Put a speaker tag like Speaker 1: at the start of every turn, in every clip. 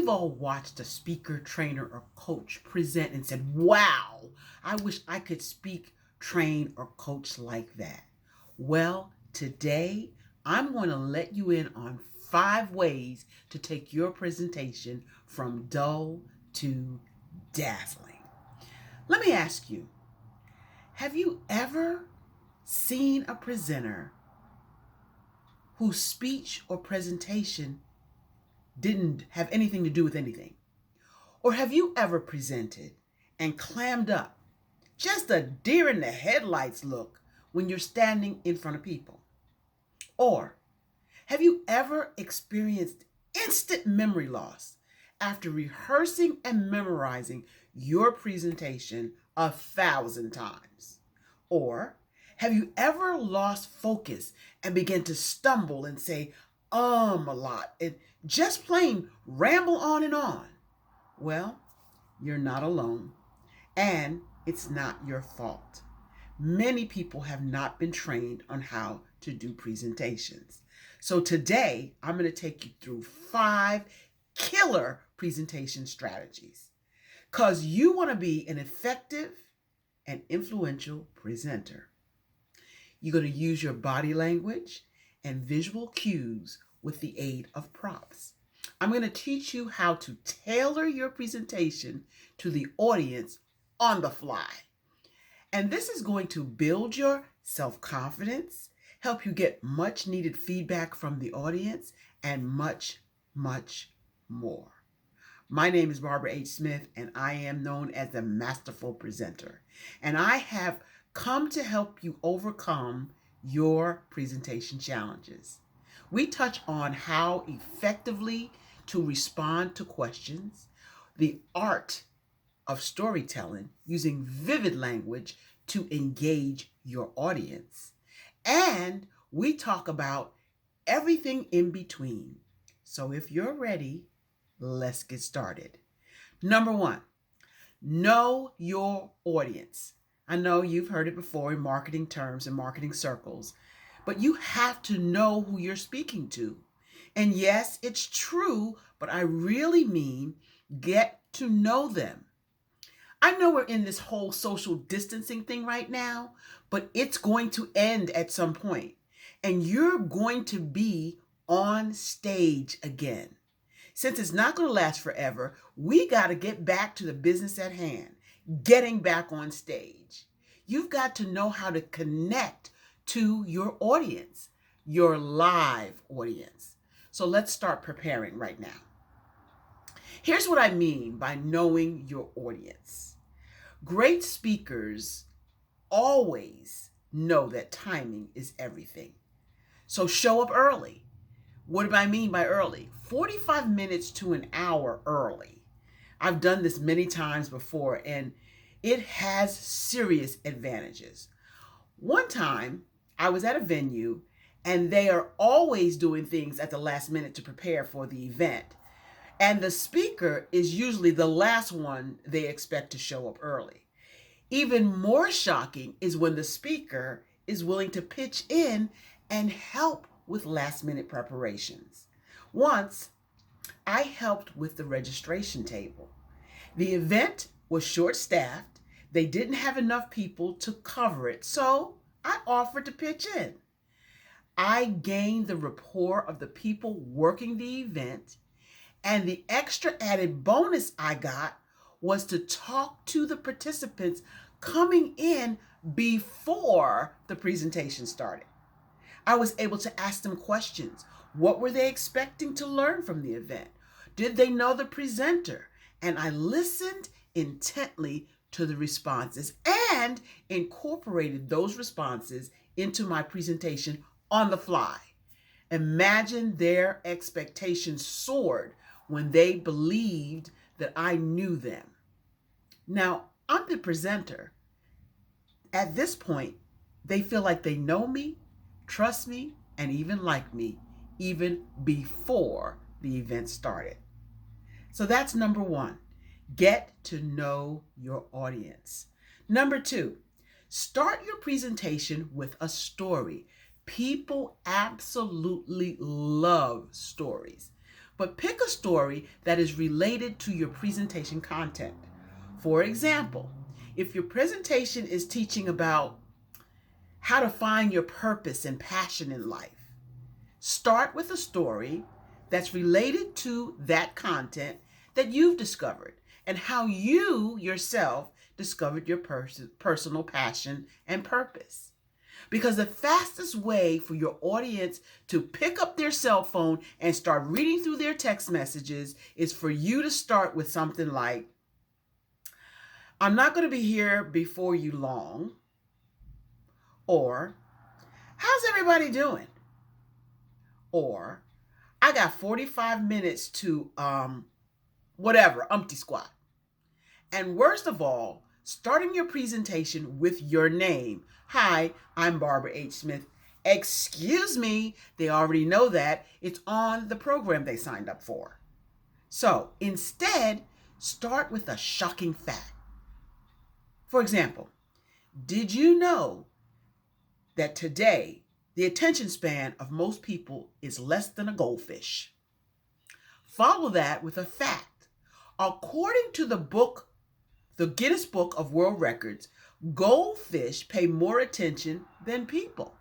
Speaker 1: We've all watched a speaker, trainer, or coach present and said, wow, I wish I could speak, train, or coach like that. Well, today I'm going to let you in on 5 ways to take your presentation from dull to dazzling. Let me ask you, have you ever seen a presenter whose speech or presentation didn't have anything to do with anything? Or have you ever presented and clammed up, just a deer in the headlights look when you're standing in front of people? Or have you ever experienced instant memory loss after rehearsing and memorizing your presentation 1,000 times? Or have you ever lost focus and began to stumble and say, a lot, and just plain ramble on and on? Well, you're not alone, and it's not your fault. Many people have not been trained on how to do presentations. So today, I'm going to take you through 5 killer presentation strategies, because you want to be an effective and influential presenter. You're going to use your body language and visual cues with the aid of props. I'm going to teach you how to tailor your presentation to the audience on the fly. And this is going to build your self-confidence, help you get much needed feedback from the audience, and much, much more. My name is Barbara H. Smith, and I am known as the Masterful Presenter. And I have come to help you overcome your presentation challenges. We touch on how effectively to respond to questions, the art of storytelling using vivid language to engage your audience, and we talk about everything in between. So if you're ready, let's get started. Number 1, know your audience. I know you've heard it before in marketing terms and marketing circles, but you have to know who you're speaking to. And yes, it's true, but I really mean get to know them. I know we're in this whole social distancing thing right now, but it's going to end at some point, and you're going to be on stage again. Since it's not going to last forever, we got to get back to the business at hand, getting back on stage. You've got to know how to connect to your audience, your live audience. So let's start preparing right now. Here's what I mean by knowing your audience. Great speakers always know that timing is everything. So show up early. What do I mean by early? 45 minutes to an hour early. I've done this many times before, and it has serious advantages. One time, I was at a venue, and they are always doing things at the last minute to prepare for the event. And the speaker is usually the last one they expect to show up early. Even more shocking is when the speaker is willing to pitch in and help with last-minute preparations. Once, I helped with the registration table. The event was short-staffed. They didn't have enough people to cover it, so I offered to pitch in. I gained the rapport of the people working the event, and the extra added bonus I got was to talk to the participants coming in before the presentation started. I was able to ask them questions. What were they expecting to learn from the event? Did they know the presenter? And I listened intently to the responses and incorporated those responses into my presentation on the fly. Imagine their expectations soared when they believed that I knew them. Now, I'm the presenter. At this point, they feel like they know me, trust me, and even like me, even before the event started. So that's number 1. Get to know your audience. Number 2, start your presentation with a story. People absolutely love stories. but pick a story that is related to your presentation content. For example, if your presentation is teaching about how to find your purpose and passion in life, start with a story that's related to that content that you've discovered and how you yourself discovered your personal passion and purpose. Because the fastest way for your audience to pick up their cell phone and start reading through their text messages is for you to start with something like, I'm not going to be here before you long, or how's everybody doing? Or I got 45 minutes to whatever, umpty squat. And worst of all, starting your presentation with your name. Hi, I'm Barbara H. Smith. Excuse me, they already know that. It's on the program they signed up for. So instead, start with a shocking fact. For example, did you know that today the attention span of most people is less than a goldfish? Follow that with a fact. According to the Guinness Book of World Records, goldfish pay more attention than people.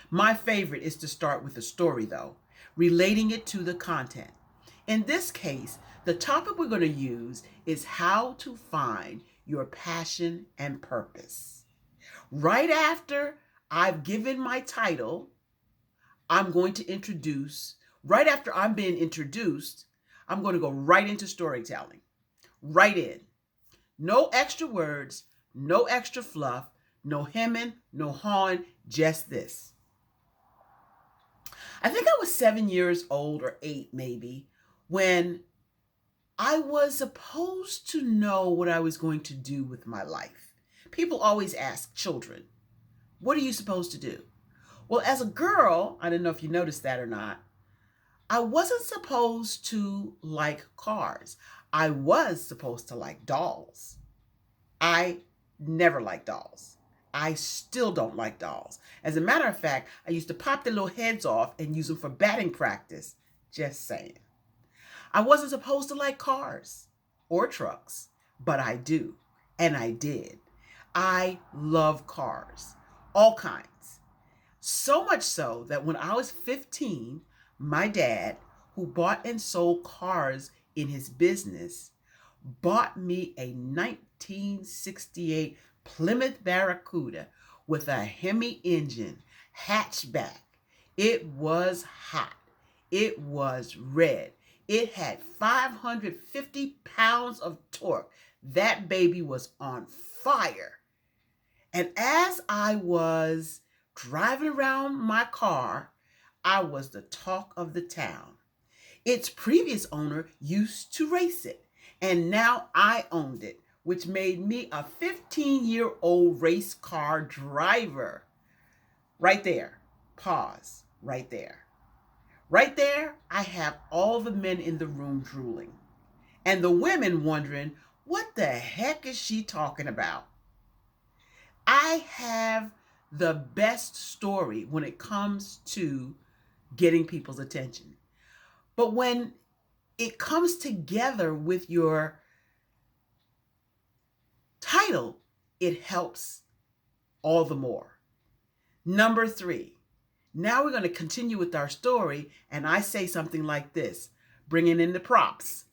Speaker 1: My favorite is to start with a story, though, relating it to the content. In this case, the topic we're going to use is how to find your passion and purpose. Right after I've given my title, right after I'm being introduced, I'm going to go right into storytelling. Right in. No extra words, no extra fluff, no hemming, no hawing, just this. I think I was 7 years old or 8 maybe when I was supposed to know what I was going to do with my life. People always ask children, what are you supposed to do? Well, as a girl, I don't know if you noticed that or not, I wasn't supposed to like cars. I was supposed to like dolls. I never liked dolls. I still don't like dolls. As a matter of fact, I used to pop their little heads off and use them for batting practice. Just saying. I wasn't supposed to like cars or trucks, but I do, and I did. I love cars, all kinds. So much so that when I was 15, my dad, who bought and sold cars in his business, bought me a 1968 Plymouth Barracuda with a Hemi engine, hatchback. It was hot. It was red. It had 550 pounds of torque. That baby was on fire. And as I was driving around my car, I was the talk of the town. Its previous owner used to race it, and now I owned it, which made me a 15-year-old race car driver. Right there. Pause. Right there. Right there, I have all the men in the room drooling, and the women wondering, what the heck is she talking about? I have the best story when it comes to getting people's attention. But when it comes together with your title, it helps all the more. Number 3, now we're going to continue with our story, and I say something like this, bringing in the props.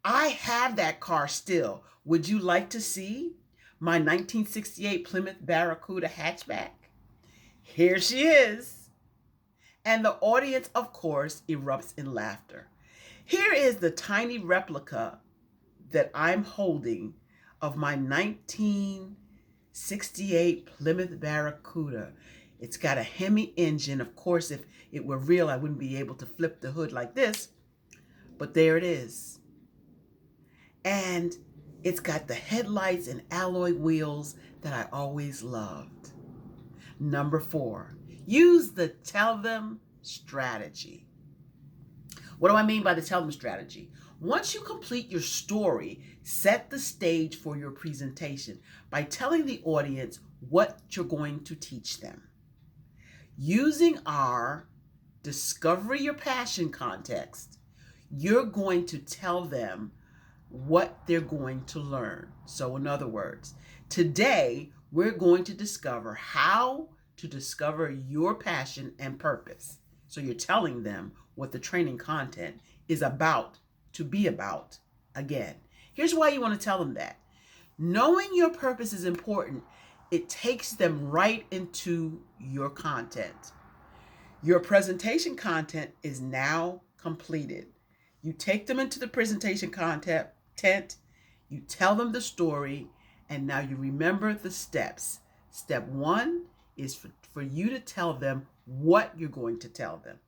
Speaker 1: I have that car still. Would you like to see my 1968 Plymouth Barracuda hatchback? Here she is. And the audience, of course, erupts in laughter. Here is the tiny replica that I'm holding of my 1968 Plymouth Barracuda. It's got a Hemi engine. Of course, if it were real, I wouldn't be able to flip the hood like this. But there it is. And it's got the headlights and alloy wheels that I always loved. Number 4, use the tell them strategy. What do I mean by the tell them strategy? Once you complete your story, set the stage for your presentation by telling the audience what you're going to teach them. Using our Discover Your Passion context, you're going to tell them what they're going to learn. So in other words, today we're going to discover how to discover your passion and purpose. So you're telling them what the training content is about to be about. Again, here's why you want to tell them that. Knowing your purpose is important. It takes them right into your content. Your presentation content is now completed. You take them into the presentation content, you tell them the story, and now you remember the steps. Step 1 is for you to tell them what you're going to tell them.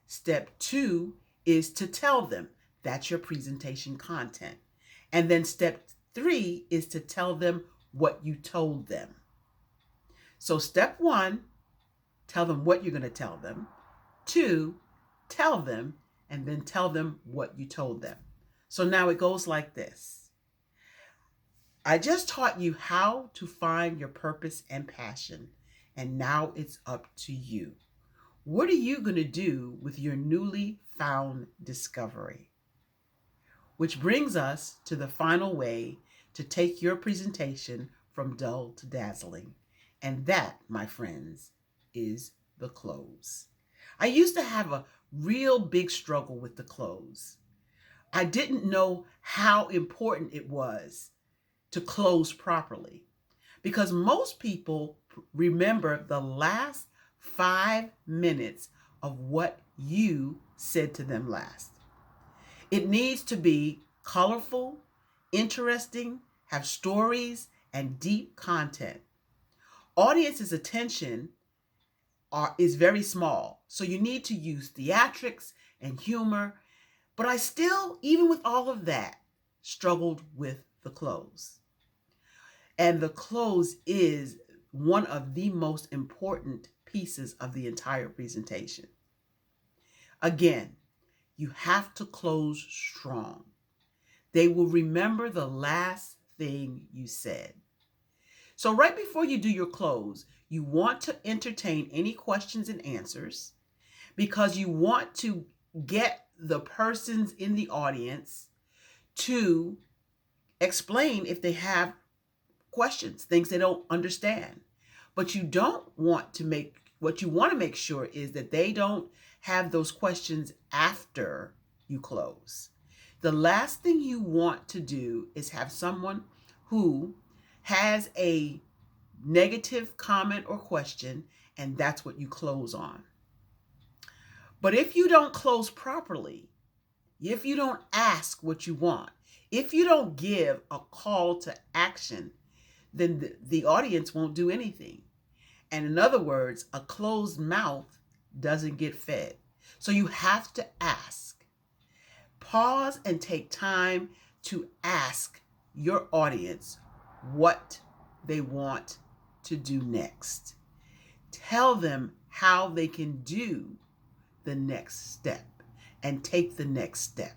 Speaker 1: Step 2 is to tell them. That's your presentation content. And then step 3 is to tell them what you told them. So step 1, tell them what you're going to tell them. 2, tell them, and then tell them what you told them. So now it goes like this. I just taught you how to find your purpose and passion, and now it's up to you. What are you going to do with your newly found discovery? Which brings us to the final way to take your presentation from dull to dazzling. And that, my friends, is the close. I used to have a real big struggle with the close. I didn't know how important it was to close properly because most people remember the last 5 minutes of what you said to them last. It needs to be colorful, interesting, have stories, and deep content. Audience's attention is very small, so you need to use theatrics and humor. But I still, even with all of that, struggled with the close. And the close is one of the most important pieces of the entire presentation. Again, you have to close strong. They will remember the last thing you said. So right before you do your close, you want to entertain any questions and answers because you want to get the persons in the audience to explain if they have questions, things they don't understand. But you don't want to what you want to make sure is that they don't have those questions after you close. The last thing you want to do is have someone who has a negative comment or question, and that's what you close on. But if you don't close properly, if you don't ask what you want, if you don't give a call to action, then the audience won't do anything. And in other words, a closed mouth doesn't get fed. So you have to ask. Pause and take time to ask your audience what they want to do next. Tell them how they can do the next step and take the next step.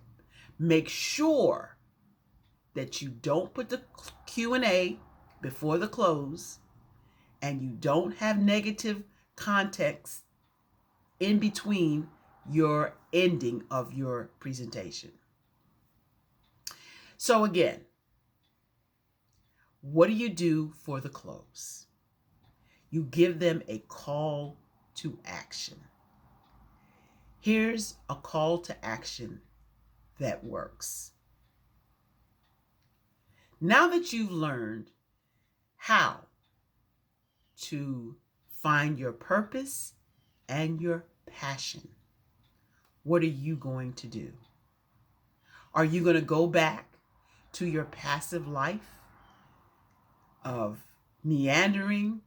Speaker 1: Make sure that you don't put the Q&A before the close and you don't have negative context in between your ending of your presentation. So again, what do you do for the close? You give them a call to action. Here's a call to action that works. Now that you've learned how to find your purpose and your passion, what are you going to do? Are you going to go back to your passive life of meandering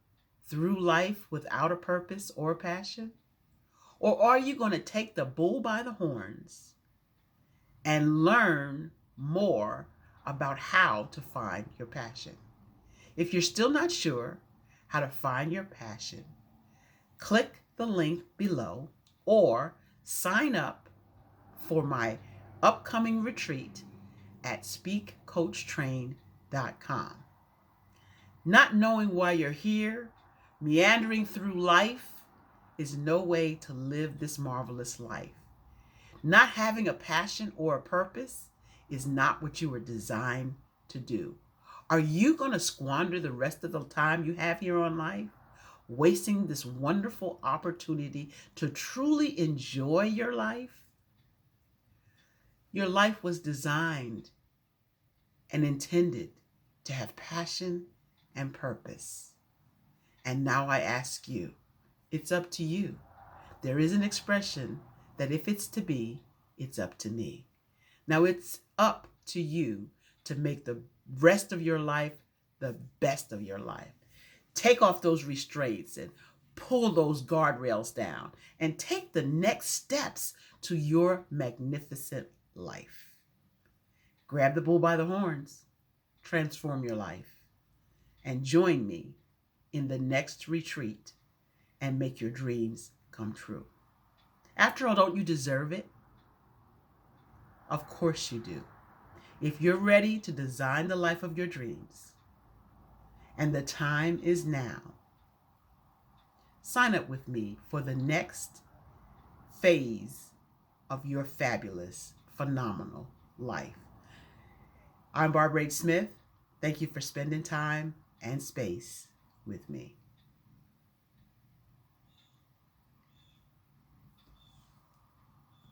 Speaker 1: through life without a purpose or a passion? Or are you going to take the bull by the horns and learn more about how to find your passion? If you're still not sure how to find your passion, click the link below or sign up for my upcoming retreat at speakcoachtrain.com. Not knowing why you're here, meandering through life is no way to live this marvelous life. Not having a passion or a purpose is not what you were designed to do. Are you going to squander the rest of the time you have here on life, wasting this wonderful opportunity to truly enjoy your life? Your life was designed and intended to have passion and purpose. And now I ask you, it's up to you. There is an expression that if it's to be, it's up to me. Now it's up to you to make the rest of your life the best of your life. Take off those restraints and pull those guardrails down and take the next steps to your magnificent life. Grab the bull by the horns, transform your life, and join me in the next retreat and make your dreams come true. After all, don't you deserve it? Of course you do. If you're ready to design the life of your dreams, and the time is now, sign up with me for the next phase of your fabulous, phenomenal life. I'm Barbara H. Smith. Thank you for spending time and space with me.